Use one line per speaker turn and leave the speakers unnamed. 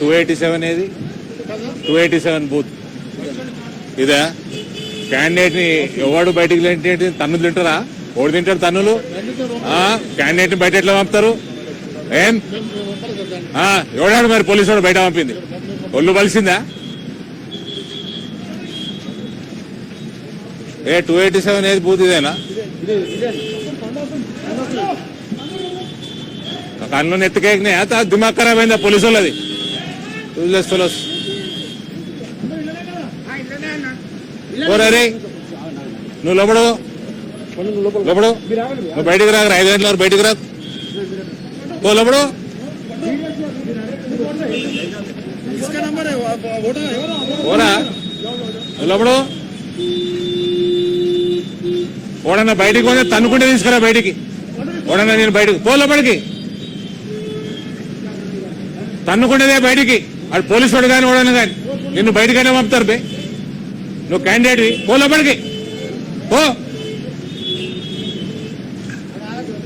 287 ఏది 287 బూత్ ఇదా క్యాండిడేట్ ని ఎవడు బయటికి తన్నులు తింటారా? ఓడి తింటారు తన్నులు. క్యాండిడేట్ ని బయట ఎట్లా పంపుతారు? ఏం ఎవడాడు మరి పోలీసు వాడు బయట పంపింది? ఒళ్ళు బలిసిందా? 287 ఏది బూత్ ఇదేనా? కన్ను ఎత్తుకేకినాయా? దిమాగ్ ఖరాబ్ అయిందా పోలీసు వాళ్ళది? రే నువ్వు లోపడు నువ్వు బయటకు రాక 5 గంటల వరకు బయటకు రాకు. పో లోపడు. పోరా నువ్వు లోపడు. ఓడన్నా బయటికి పోతే తన్నుకుంటే తీసుకురా బయటికి. ఓడన్నా నేను బయటకు పో లోపలికి. తన్నుకుంటేదే బయటికి. అది పోలీసు వాడు కానీ ఓడన్నా కానీ నిన్ను బయటకైనా పంపుతారు బే. నువ్వు క్యాండిడేట్వి పో లోపలికి పో.